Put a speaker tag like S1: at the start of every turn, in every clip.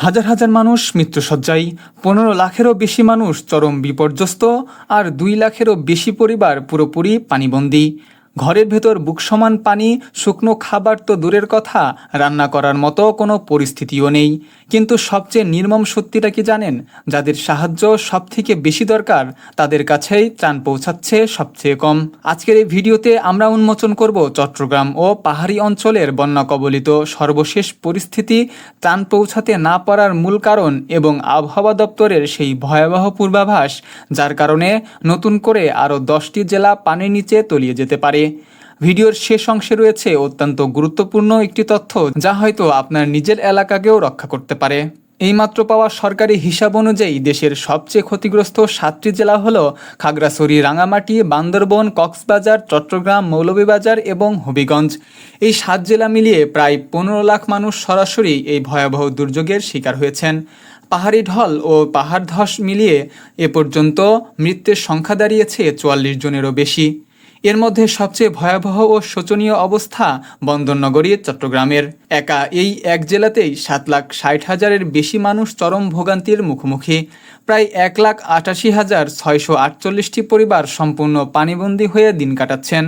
S1: হাজার হাজার মানুষ মৃত্যুশয্যায়, 15 লাখেরও বেশি মানুষ চরম বিপর্যস্ত, আর 2 লাখেরও বেশি পরিবার পুরোপুরি পানিবন্দী। ঘরের ভেতর বুক সমান পানি, শুকনো খাবার তো দূরের কথা, রান্না করার মতো কোনো পরিস্থিতিও নেই। কিন্তু সবচেয়ে নির্মম সত্যিটা কি জানেন? যাদের সাহায্য সব থেকে বেশি দরকার, তাদের কাছেই ত্রাণ পৌঁছাচ্ছে সবচেয়ে কম। আজকের এই ভিডিওতে আমরা উন্মোচন করব চট্টগ্রাম ও পাহাড়ি অঞ্চলের বন্যা কবলিত সর্বশেষ পরিস্থিতি, ত্রাণ পৌঁছাতে না পারার মূল কারণ এবং আবহাওয়া দপ্তরের সেই ভয়াবহ পূর্বাভাস, যার কারণে নতুন করে আরও 10টি জেলা পানির নিচে তলিয়ে যেতে পারে। ভিডিওর শেষ অংশে রয়েছে অত্যন্ত গুরুত্বপূর্ণ একটি তথ্য, যা হয়তো আপনার নিজের এলাকাকেও রক্ষা করতে পারে। এইমাত্র পাওয়া সরকারি হিসাব অনুযায়ী দেশের সবচেয়ে ক্ষতিগ্রস্ত 7টি জেলা হল খাগড়াছড়ি, রাঙামাটি, বান্দরবন, কক্সবাজার, চট্টগ্রাম, মৌলভীবাজার এবং হবিগঞ্জ। এই 7 জেলা মিলিয়ে প্রায় 15 লাখ মানুষ সরাসরি এই ভয়াবহ দুর্যোগের শিকার হয়েছেন। পাহাড়ি ঢল ও পাহাড় ধস মিলিয়ে এ পর্যন্ত মৃত্যুর সংখ্যা দাঁড়িয়েছে 44 জনেরও বেশি। এর মধ্যে সবচেয়ে ভয়াবহ ও শোচনীয় অবস্থা বন্দরনগরী চট্টগ্রামের। একা এই এক জেলাতেই 7,60,000-এর বেশি মানুষ চরম ভোগান্তির মুখোমুখি। প্রায় 1,88,648টি পরিবার সম্পূর্ণ পানিবন্দী হয়ে দিন কাটাচ্ছেন।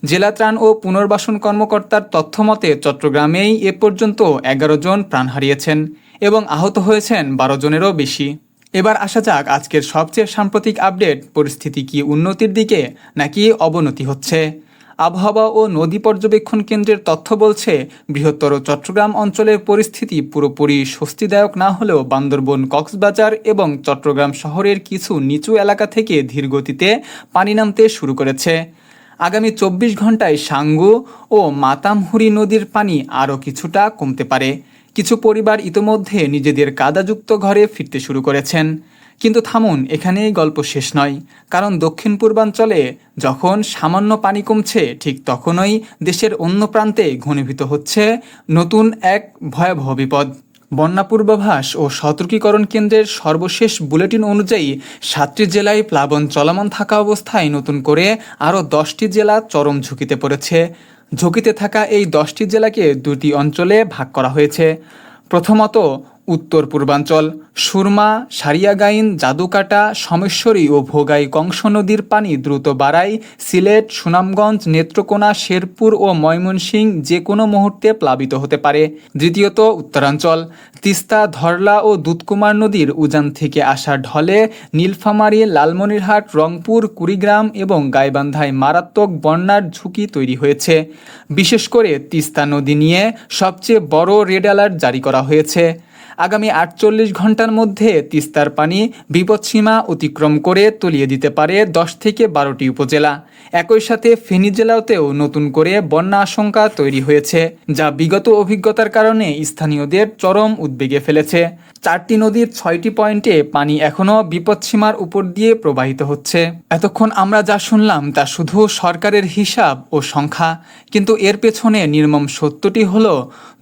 S1: জেলা ত্রাণ ও পুনর্বাসন কর্মকর্তার তথ্য মতে চট্টগ্রামেই এ পর্যন্ত 11 জন প্রাণ হারিয়েছেন এবং আহত হয়েছেন 12 জনেরও বেশি। এবার আসা যাক আজকের সবচেয়ে সাম্প্রতিক আপডেট। পরিস্থিতি কি উন্নতির দিকে নাকি অবনতি হচ্ছে? আবহাওয়া ও নদী পর্যবেক্ষণ কেন্দ্রের তথ্য বলছে, বৃহত্তর চট্টগ্রাম অঞ্চলের পরিস্থিতি পুরোপুরি স্বস্তিদায়ক না হলেও বান্দরবন, কক্সবাজার এবং চট্টগ্রাম শহরের কিছু নিচু এলাকা থেকে ধীরগতিতে পানি নামতে শুরু করেছে। আগামী 24 ঘন্টায় সাঙ্গু ও মাতামহুরি নদীর পানি আরও কিছুটা কমতে পারে। কিছু পরিবার ইতোমধ্যে নিজেদের কাদাযুক্ত ঘরে ফিরতে শুরু করেছেন। কিন্তু থামুন, এখানেই গল্প শেষ নয়। কারণ দক্ষিণ পূর্বাঞ্চলে যখন সামান্য পানি কমছে, ঠিক তখনই দেশের অন্য প্রান্তে ঘনীভূত হচ্ছে নতুন এক ভয়াবহ বিপদ। বন্যা পূর্বাভাস ও সতর্কীকরণ কেন্দ্রের সর্বশেষ বুলেটিন অনুযায়ী 7টি জেলায় প্লাবন চলমান থাকা অবস্থায় নতুন করে আরও 10টি জেলা চরম ঝুঁকিতে পড়েছে। ঝুঁকিতে থাকা এই 10টি জেলাকে 2টি অঞ্চলে ভাগ করা হয়েছে। প্রথমত উত্তর পূর্বাঞ্চল। সুরমা, সারিয়াগাইন, জাদুকাটা, সোমেশ্বরী ও ভোগাই কংস নদীর পানি দ্রুত বাড়ায় সিলেট, সুনামগঞ্জ, নেত্রকোনা, শেরপুর ও ময়মনসিংহ যে কোনো মুহূর্তে প্লাবিত হতে পারে। দ্বিতীয়ত উত্তরাঞ্চল। তিস্তা, ধরলা ও দুধকুমার নদীর উজান থেকে আসা ঢলে নীলফামারী, লালমনিরহাট, রংপুর, কুড়িগ্রাম এবং গাইবান্ধায় মারাত্মক বন্যার ঝুঁকি তৈরি হয়েছে। বিশেষ করে তিস্তা নদী নিয়ে সবচেয়ে বড় রেড অ্যালার্ট জারি করা হয়েছে। আগামী 48 ঘন্টার মধ্যে তিস্তার পানি বিপদসীমা অতিক্রম করে তলিয়ে দিতে পারে 10 থেকে 12টি উপজেলা। একই সাথে ফেনী জেলাতেও নতুন করে বন্যা আশঙ্কা তৈরি হয়েছে, যা বিগত অভিজ্ঞতার কারণে স্থানীয়দের চরম উদ্বেগে ফেলেছে। 4টি নদীর 6টি পয়েন্টে পানি এখনও বিপদসীমার উপর দিয়ে প্রবাহিত হচ্ছে। এতক্ষণ আমরা যা শুনলাম তা শুধু সরকারের হিসাব ও সংখ্যা, কিন্তু এর পেছনে নির্মম সত্যটি হলো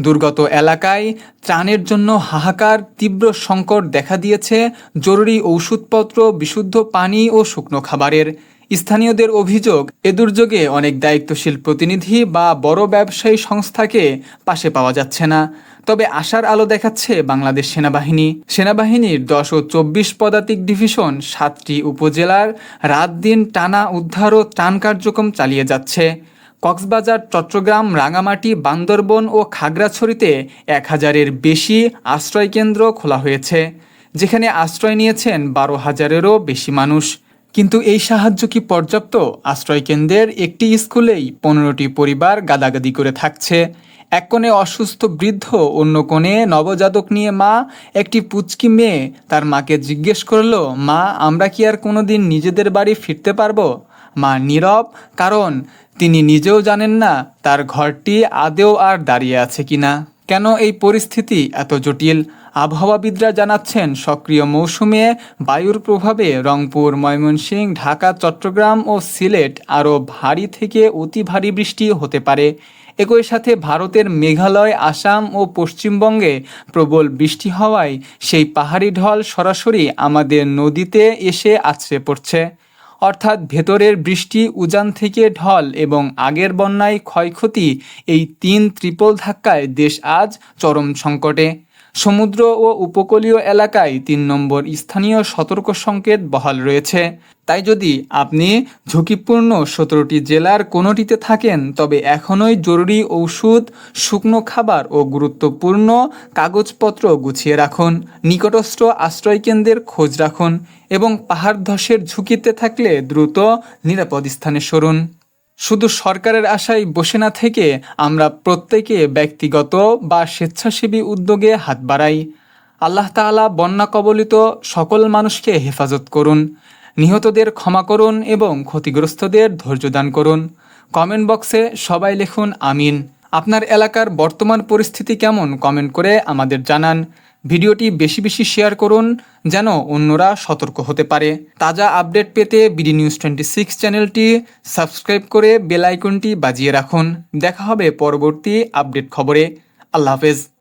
S1: দুর্গত এলাকায় ত্রাণের জন্য হাহাকার, তীব্র সংকট দেখা দিয়েছে জরুরি ঔষধপত্র, বিশুদ্ধ পানি ও শুকনো খাবারের। স্থানীয়দের অভিযোগ, এ দুর্যোগে অনেক দায়িত্বশীল প্রতিনিধি বা বড় ব্যবসায়ী সংস্থাকে পাশে পাওয়া যাচ্ছে না। তবে আশার আলো দেখাচ্ছে বাংলাদেশ সেনাবাহিনীর 10 ও 24 পদাতিক ডিভিশন 7টি উপজেলার রাত দিন টানা উদ্ধার ও ত্রাণ কার্যক্রম চালিয়ে যাচ্ছে। কক্সবাজার, চট্টগ্রাম, রাঙামাটি, বান্দরবন ও খাগড়াছড়িতে 1000-এর বেশি আশ্রয়কেন্দ্র খোলা হয়েছে, যেখানে আশ্রয় নিয়েছেন 12,000-এরও বেশি মানুষ। কিন্তু এই সাহায্য কি পর্যাপ্ত? আশ্রয়কেন্দ্রের একটি স্কুলেই 15টি পরিবার গাদাগাদি করে থাকছে। এক কোণে অসুস্থ বৃদ্ধ, অন্য কোণে নবজাতক নিয়ে মা। একটি পুচকি মেয়ে তার মাকে জিজ্ঞেস করলো, মা, আমরা কি আর কোনোদিন নিজেদের বাড়ি ফিরতে পারবো? মা নীরব, কারণ তিনি নিজেও জানেন না তার ঘরটি আদেও আর দাঁড়িয়ে আছে কিনা। কেন এই পরিস্থিতি এত জটিল? আবহাওয়াবিদরা জানাচ্ছেন, সক্রিয় মৌসুমে বায়ুর প্রভাবে রংপুর, ময়মনসিংহ, ঢাকা, চট্টগ্রাম ও সিলেট আরও ভারী থেকে অতি ভারী বৃষ্টি হতে পারে। একই সাথে ভারতের মেঘালয়, আসাম ও পশ্চিমবঙ্গে প্রবল বৃষ্টি হওয়ায় সেই পাহাড়ি ঢল সরাসরি আমাদের নদীতে এসে আছড়ে পড়ছে। অর্থাৎ ভেতরের বৃষ্টি, উজান থেকে ঢল এবং আগের বন্যায় ক্ষয়ক্ষতি, এই 3 ট্রিপল ধাক্কায় দেশ আজ চরম সংকটে। সমুদ্র ও উপকূলীয় এলাকায় ৩ নম্বর স্থানীয় সতর্ক সংকেত বহাল রয়েছে। তাই যদি আপনি ঝুঁকিপূর্ণ ১৭টি জেলার কোনোটিতে থাকেন, তবে এখনই জরুরি ঔষধ, শুকনো খাবার ও গুরুত্বপূর্ণ কাগজপত্র গুছিয়ে রাখুন। নিকটস্থ আশ্রয়কেন্দ্রের খোঁজ রাখুন এবং পাহাড় ধসের ঝুঁকিতে থাকলে দ্রুত নিরাপদ স্থানে সরুন। শুধু সরকারের আশায় বসে না থেকে আমরা প্রত্যেকে ব্যক্তিগত বা স্বেচ্ছাসেবী উদ্যোগে হাত বাড়াই। আল্লাহ তাআলা বন্যা কবলিত সকল মানুষকে হেফাজত করুন, নিহতদের ক্ষমা করুন এবং ক্ষতিগ্রস্তদের ধৈর্য দান করুন। কমেন্ট বক্সে সবাই লিখুন আমিন। আপনার এলাকার বর্তমান পরিস্থিতি কেমন কমেন্ট করে আমাদের জানান। ভিডিওটি বেশি বেশি শেয়ার করুন যেন অন্যরা সতর্ক হতে পারে। তাজা আপডেট পেতে বিডি নিউজ 26 চ্যানেলটি সাবস্ক্রাইব করে বেল আইকনটি বাজিয়ে রাখুন। দেখা হবে পরবর্তী আপডেট খবরে। আল্লাহ হাফেজ।